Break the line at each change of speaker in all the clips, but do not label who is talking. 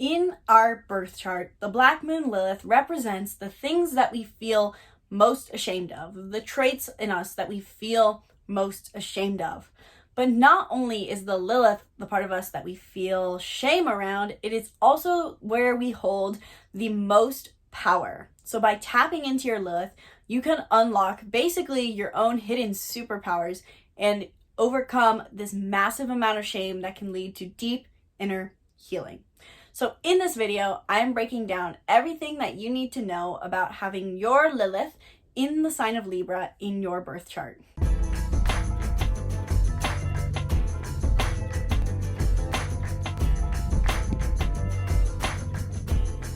In our birth chart, the Black Moon Lilith represents the things that we feel most ashamed of, the traits in us that we feel most ashamed of. But not only is the Lilith the part of us that we feel shame around, it is also where we hold the most power. So by tapping into your Lilith, you can unlock basically your own hidden superpowers and overcome this massive amount of shame that can lead to deep inner healing. So in this video, I'm breaking down everything that you need to know about having your Lilith in the sign of Libra in your birth chart.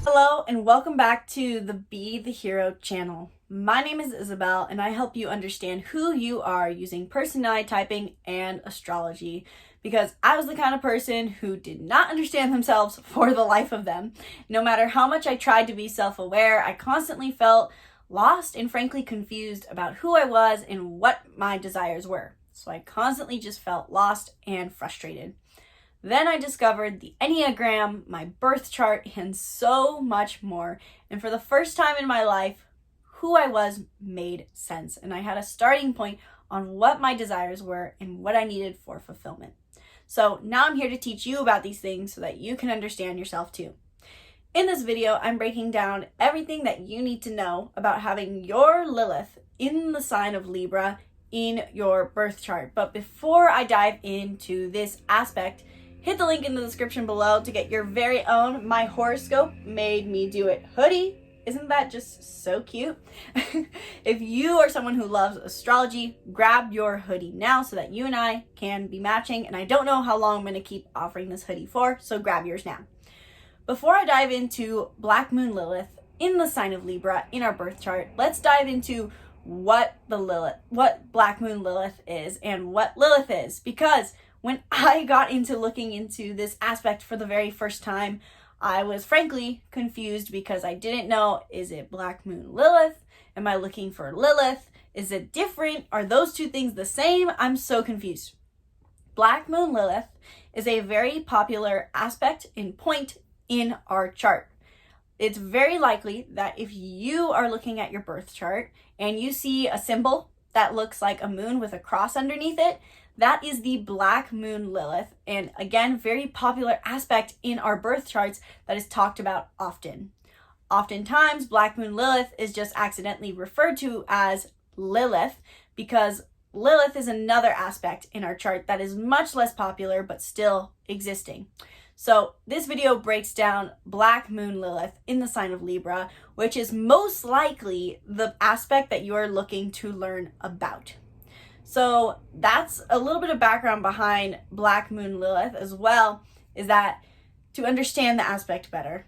Hello and welcome back to the Be the Hero channel. My name is Isabelle and I help you understand who you are using personality typing and astrology, because I was the kind of person who did not understand themselves for the life of them. No matter how much I tried to be self-aware, I constantly felt lost and frankly confused about who I was and what my desires were. So I constantly just felt lost and frustrated. Then I discovered the Enneagram, my birth chart, and so much more. And for the first time in my life, who I was made sense. And I had a starting point on what my desires were and what I needed for fulfillment. So now I'm here to teach you about these things so that you can understand yourself too. In this video, I'm breaking down everything that you need to know about having your Lilith in the sign of Libra in your birth chart. But before I dive into this aspect, hit the link in the description below to get your very own My Horoscope Made Me Do It hoodie. Isn't that just so cute? If you are someone who loves astrology, grab your hoodie now so that you and I can be matching. And I don't know how long I'm going to keep offering this hoodie for, so grab yours now. Before I dive into Black Moon Lilith in the sign of Libra in our birth chart, let's dive into what Black Moon Lilith is and what Lilith is. Because when I got into looking into this aspect for the very first time, I was frankly confused because I didn't know, is it Black Moon Lilith? Am I looking for Lilith? Is it different? Are those two things the same? I'm so confused. Black Moon Lilith is a very popular aspect and point in our chart. It's very likely that if you are looking at your birth chart and you see a symbol that looks like a moon with a cross underneath it, that is the Black Moon Lilith, and again, very popular aspect in our birth charts that is talked about often. Oftentimes, Black Moon Lilith is just accidentally referred to as Lilith because Lilith is another aspect in our chart that is much less popular but still existing. So this video breaks down Black Moon Lilith in the sign of Libra, which is most likely the aspect that you are looking to learn about. So that's a little bit of background behind Black Moon Lilith as well, is that to understand the aspect better,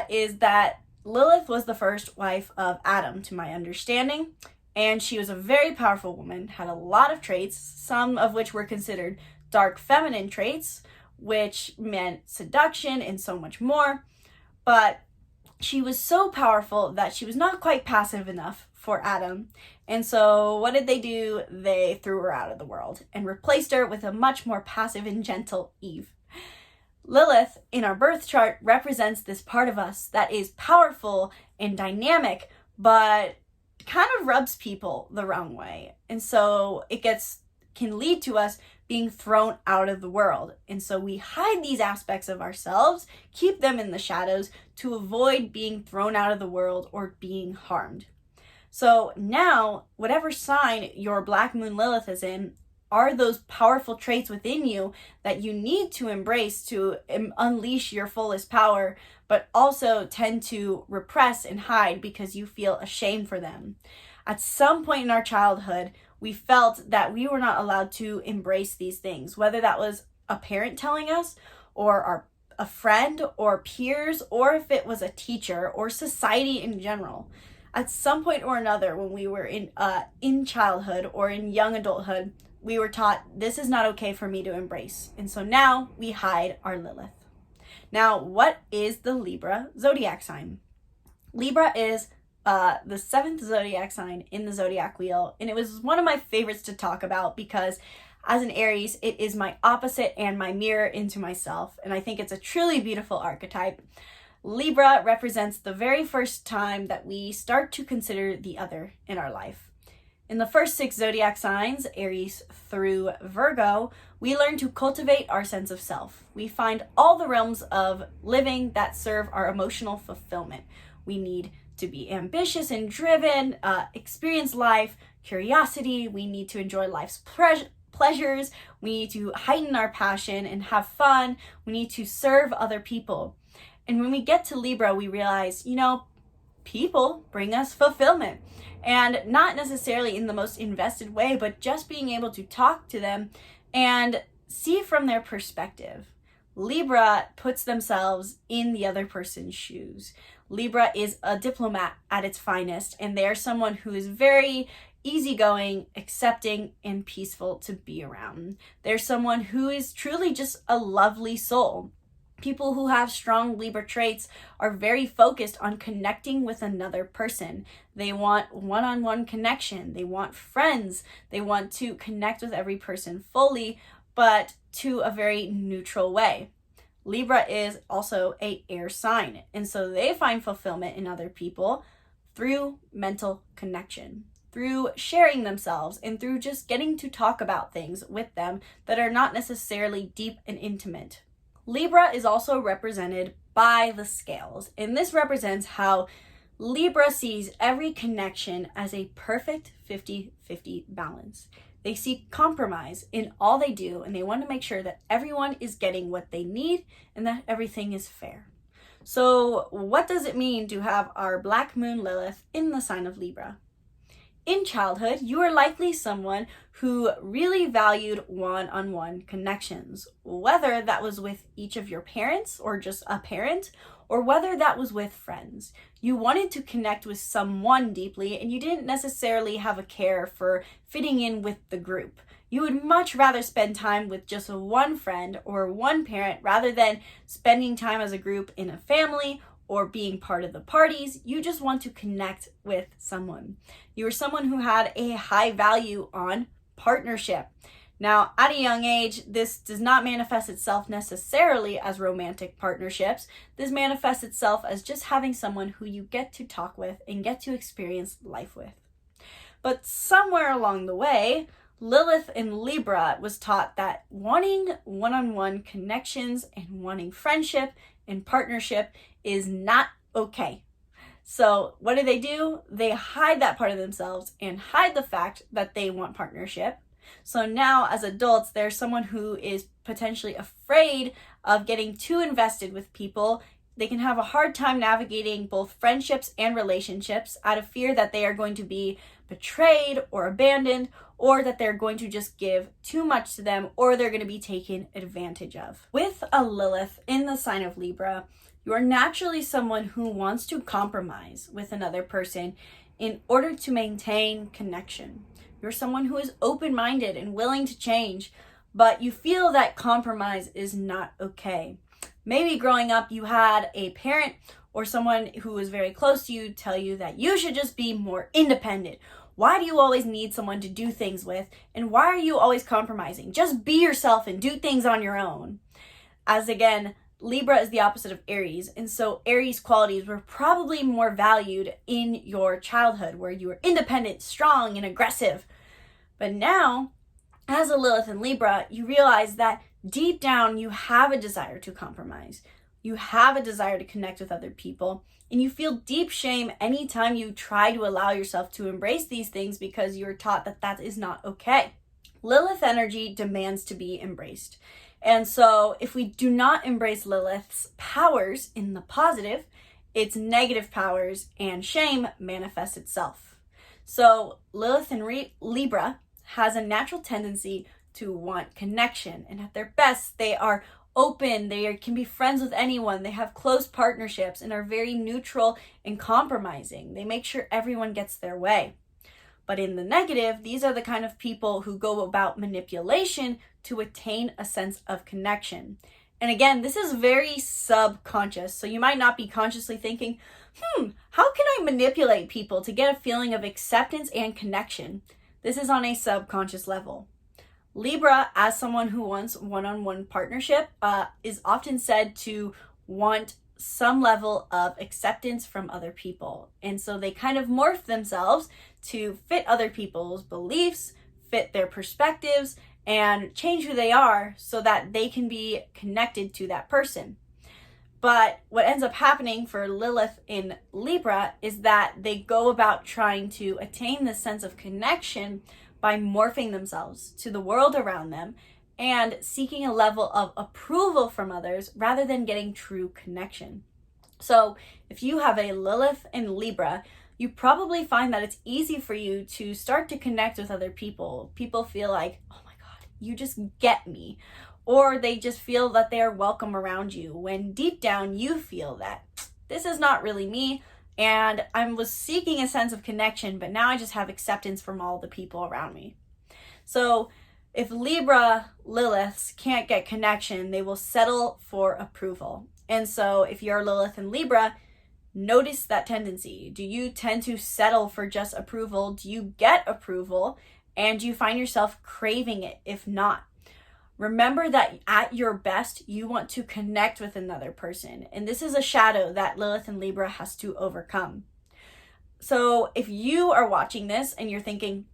is that Lilith was the first wife of Adam, to my understanding, and she was a very powerful woman, had a lot of traits, some of which were considered dark feminine traits, which meant seduction and so much more, but she was so powerful that she was not quite passive enough for Adam. And so what did they do? They threw her out of the world and replaced her with a much more passive and gentle Eve. Lilith in our birth chart represents this part of us that is powerful and dynamic, but kind of rubs people the wrong way. And so it can lead to us being thrown out of the world. And so we hide these aspects of ourselves, keep them in the shadows to avoid being thrown out of the world or being harmed. So now, whatever sign your Black Moon Lilith is in, are those powerful traits within you that you need to embrace to unleash your fullest power, but also tend to repress and hide because you feel ashamed for them. At some point in our childhood, we felt that we were not allowed to embrace these things, whether that was a parent telling us or a friend or peers, or if it was a teacher or society in general. At some point or another, when we were in childhood or in young adulthood, we were taught this is not okay for me to embrace. And so now we hide our Lilith. Now, what is the Libra zodiac sign? Libra is the seventh zodiac sign in the zodiac wheel, and it was one of my favorites to talk about because As an Aries, it is my opposite and my mirror into myself, and I think it's a truly beautiful archetype. Libra represents the very first time that we start to consider the other in our life. In the first 6 zodiac signs, Aries through Virgo, we learn to cultivate our sense of self. We find all the realms of living that serve our emotional fulfillment. We need to be ambitious and driven, experience life, curiosity. We need to enjoy life's pleasures. We need to heighten our passion and have fun. We need to serve other people. And when we get to Libra, we realize, people bring us fulfillment. And not necessarily in the most invested way, but just being able to talk to them and see from their perspective. Libra puts themselves in the other person's shoes. Libra is a diplomat at its finest, and they're someone who is very easygoing, accepting, and peaceful to be around. They're someone who is truly just a lovely soul. People who have strong Libra traits are very focused on connecting with another person. They want one-on-one connection. They want friends. They want to connect with every person fully, but to a very neutral way. Libra is also an air sign, and so they find fulfillment in other people through mental connection, through sharing themselves, and through just getting to talk about things with them that are not necessarily deep and intimate. Libra is also represented by the scales, and this represents how Libra sees every connection as a perfect 50-50 balance. They seek compromise in all they do, and they want to make sure that everyone is getting what they need and that everything is fair. So what does it mean to have our Black Moon Lilith in the sign of Libra? In childhood, you are likely someone who really valued one-on-one connections, whether that was with each of your parents or just a parent, or whether that was with friends. You wanted to connect with someone deeply, and you didn't necessarily have a care for fitting in with the group. You would much rather spend time with just one friend or one parent rather than spending time as a group in a family or being part of the parties. You just want to connect with someone. You were someone who had a high value on partnership. Now, at a young age, this does not manifest itself necessarily as romantic partnerships. This manifests itself as just having someone who you get to talk with and get to experience life with. But somewhere along the way, Lilith in Libra was taught that wanting one-on-one connections and wanting friendship and partnership is not okay. So what do? They hide that part of themselves and hide the fact that they want partnership. So now as adults, there's someone who is potentially afraid of getting too invested with people. They can have a hard time navigating both friendships and relationships out of fear that they are going to be betrayed or abandoned, or that they're going to just give too much to them, or they're going to be taken advantage of. With a Lilith in the sign of Libra, you are naturally someone who wants to compromise with another person in order to maintain connection. You're someone who is open-minded and willing to change, but you feel that compromise is not okay. Maybe growing up you had a parent or someone who was very close to you tell you that you should just be more independent. Why do you always need someone to do things with? And why are you always compromising? Just be yourself and do things on your own. As again, Libra is the opposite of Aries, and so Aries qualities were probably more valued in your childhood, where you were independent, strong, and aggressive. But now, as a Lilith in Libra, you realize that deep down you have a desire to compromise. You have a desire to connect with other people, and you feel deep shame anytime you try to allow yourself to embrace these things because you were taught that that is not okay. Lilith energy demands to be embraced. And so if we do not embrace Lilith's powers in the positive, its negative powers and shame manifests itself. So Lilith in Libra has a natural tendency to want connection, and at their best, they are open, they can be friends with anyone, they have close partnerships and are very neutral and compromising. They make sure everyone gets their way. But in the negative, these are the kind of people who go about manipulation to attain a sense of connection. And again, this is very subconscious, so you might not be consciously thinking, how can I manipulate people to get a feeling of acceptance and connection? This is on a subconscious level. Libra, as someone who wants one-on-one partnership, is often said to want some level of acceptance from other people. And so they kind of morph themselves to fit other people's beliefs, fit their perspectives, and change who they are so that they can be connected to that person. But what ends up happening for Lilith in Libra is that they go about trying to attain this sense of connection by morphing themselves to the world around them and seeking a level of approval from others rather than getting true connection. So if you have a Lilith in Libra, you probably find that it's easy for you to start to connect with other people. People feel like, oh my God, you just get me. Or they just feel that they are welcome around you, when deep down you feel that this is not really me, and I was seeking a sense of connection, but now I just have acceptance from all the people around me. So if Libra Liliths can't get connection, they will settle for approval. And so if you're Lilith in Libra, notice that tendency. Do you tend to settle for just approval? Do you get approval? And do you find yourself craving it if not? Remember that at your best, you want to connect with another person. And this is a shadow that Lilith and Libra has to overcome. So if you are watching this and you're thinking,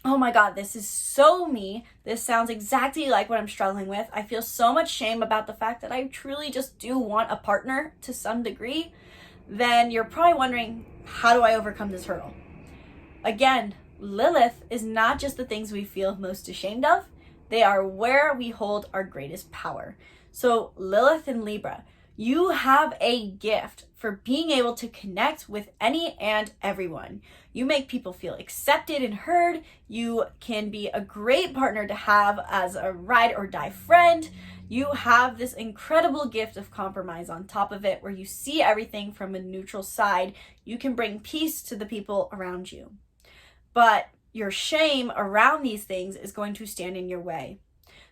oh my God, this is so me. This sounds exactly like what I'm struggling with. I feel so much shame about the fact that I truly just do want a partner to some degree. Then you're probably wondering, how do I overcome this hurdle? Again, Lilith is not just the things we feel most ashamed of. They are where we hold our greatest power. So Lilith and Libra, you have a gift for being able to connect with any and everyone. You make people feel accepted and heard. You can be a great partner to have as a ride or die friend. You have this incredible gift of compromise on top of it, where you see everything from a neutral side. You can bring peace to the people around you. But your shame around these things is going to stand in your way.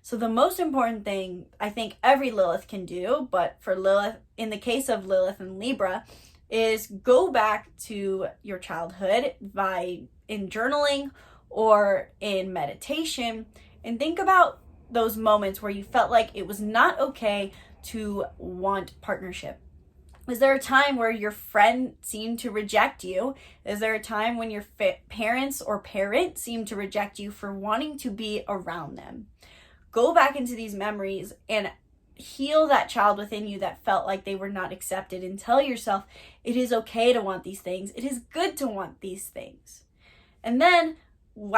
So the most important thing I think every Lilith can do, but for Lilith, in the case of Lilith and Libra, is go back to your childhood in journaling or in meditation, and think about those moments where you felt like it was not okay to want partnership. Is there a time where your friend seemed to reject you? Is there a time when your parents or parent seemed to reject you for wanting to be around them? Go back into these memories and heal that child within you that felt like they were not accepted, and tell yourself it is okay to want these things. It is good to want these things. And then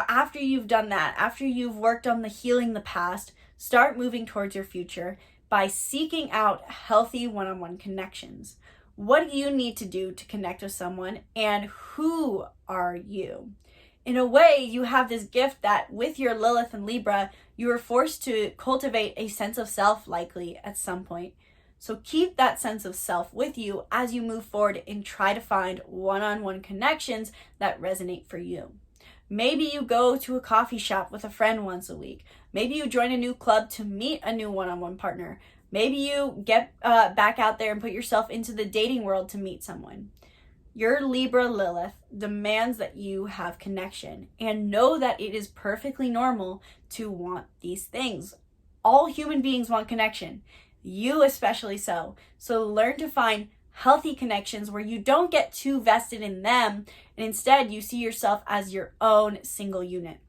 after you've done that, after you've worked on the healing the past, start moving towards your future by seeking out healthy one-on-one connections. What do you need to do to connect with someone, and who are you? In a way, you have this gift that with your Lilith and Libra, you are forced to cultivate a sense of self likely at some point. So keep that sense of self with you as you move forward and try to find one-on-one connections that resonate for you. Maybe you go to a coffee shop with a friend once a week. Maybe you join a new club to meet a new one-on-one partner. Maybe you get back out there and put yourself into the dating world to meet someone. Your Libra Lilith demands that you have connection, and know that it is perfectly normal to want these things. All human beings want connection, you especially so. So learn to find healthy connections where you don't get too vested in them, and instead you see yourself as your own single unit.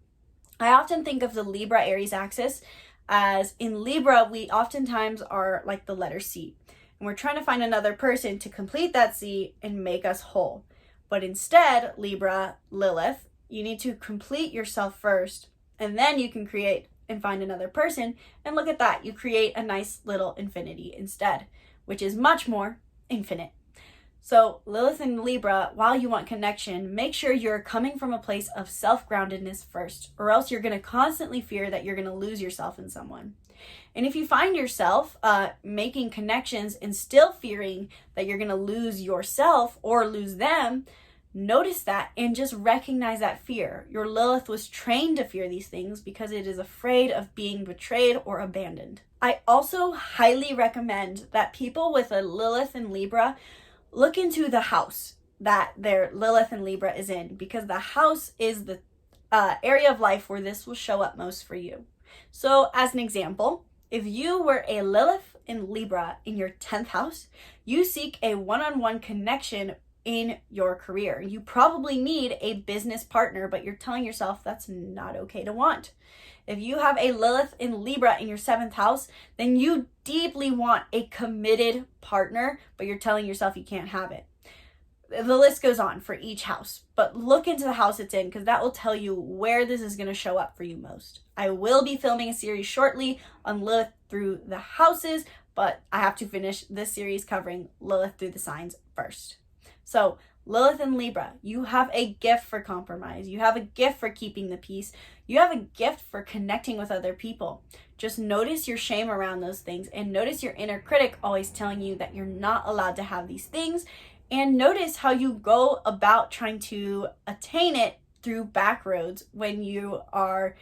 I often think of the Libra Aries axis as, in Libra, we oftentimes are like the letter C, and we're trying to find another person to complete that C and make us whole. But instead, Libra Lilith, you need to complete yourself first, and then you can create and find another person, and look at that, you create a nice little infinity instead, which is much more infinite. So Lilith and Libra, while you want connection, make sure you're coming from a place of self-groundedness first, or else you're going to constantly fear that you're going to lose yourself in someone. And if you find yourself making connections and still fearing that you're going to lose yourself or lose them, notice that and just recognize that fear. Your Lilith was trained to fear these things because it is afraid of being betrayed or abandoned. I also highly recommend that people with a Lilith and Libra look into the house that their Lilith and Libra is in, because the house is the area of life where this will show up most for you. So as an example, if you were a Lilith in Libra in your 10th house, you seek a one-on-one connection in your career. You probably need a business partner, but you're telling yourself that's not okay to want. If you have a Lilith in Libra in your 7th house, then you deeply want a committed partner, but you're telling yourself you can't have it. The list goes on for each house, but look into the house it's in because that will tell you where this is going to show up for you most. I will be filming a series shortly on Lilith through the houses, but I have to finish this series covering Lilith through the signs first. So Lilith and Libra, you have a gift for compromise. You have a gift for keeping the peace. You have a gift for connecting with other people. Just notice your shame around those things and notice your inner critic always telling you that you're not allowed to have these things. And notice how you go about trying to attain it through back roads when you are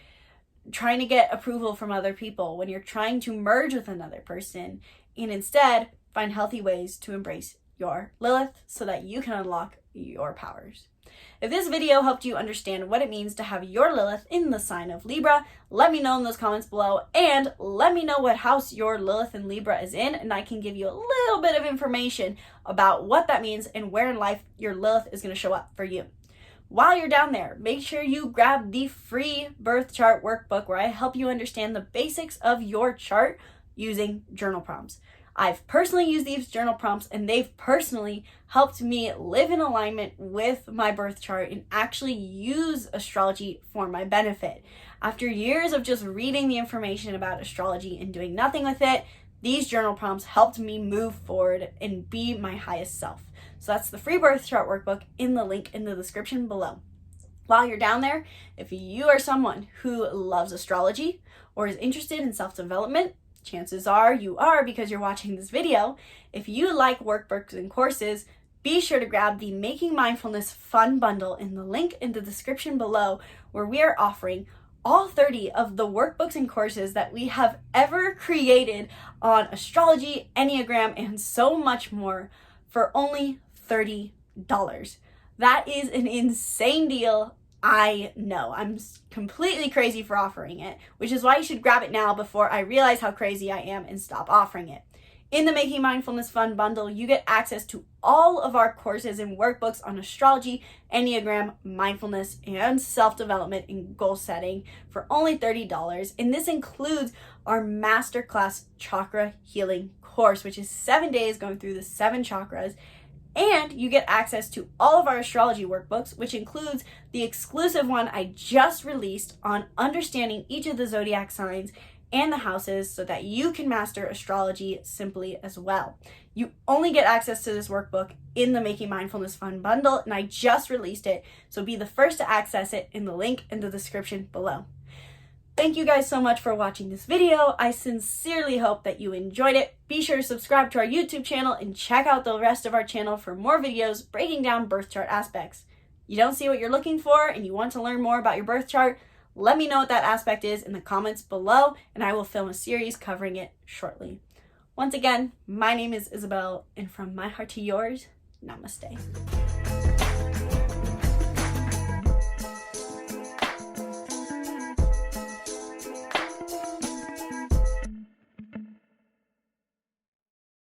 trying to get approval from other people, when you're trying to merge with another person, and instead find healthy ways to embrace your Lilith so that you can unlock your powers. If this video helped you understand what it means to have your Lilith in the sign of Libra, let me know in those comments below, and let me know what house your Lilith in Libra is in, and I can give you a little bit of information about what that means and where in life your Lilith is going to show up for you. While you're down there, make sure you grab the free birth chart workbook where I help you understand the basics of your chart using journal prompts. I've personally used these journal prompts and they've personally helped me live in alignment with my birth chart and actually use astrology for my benefit. After years of just reading the information about astrology and doing nothing with it, these journal prompts helped me move forward and be my highest self. So that's the free birth chart workbook in the link in the description below. While you're down there, if you are someone who loves astrology or is interested in self-development, chances are you are because you're watching this video. If you like workbooks and courses, be sure to grab the Making Mindfulness Fun Bundle in the link in the description below, where we are offering all 30 of the workbooks and courses that we have ever created on astrology, Enneagram, and so much more for only $30. That is an insane deal. I know I'm completely crazy for offering it, which is why you should grab it now before I realize how crazy I am and stop offering it. In the Making Mindfulness Fun Bundle, you get access to all of our courses and workbooks on astrology, Enneagram, mindfulness, and self-development and goal setting for only $30. And this includes our masterclass chakra healing course, which is 7 days going through the 7 chakras. And you get access to all of our astrology workbooks, which includes the exclusive one I just released on understanding each of the zodiac signs and the houses so that you can master astrology simply as well. You only get access to this workbook in the Making Mindfulness Fun Bundle, and I just released it, so be the first to access it in the link in the description below. Thank you guys so much for watching this video. I sincerely hope that you enjoyed it. Be sure to subscribe to our YouTube channel and check out the rest of our channel for more videos breaking down birth chart aspects. You don't see what you're looking for and you want to learn more about your birth chart? Let me know what that aspect is in the comments below, and I will film a series covering it shortly. Once again, my name is Isabelle, and from my heart to yours, namaste.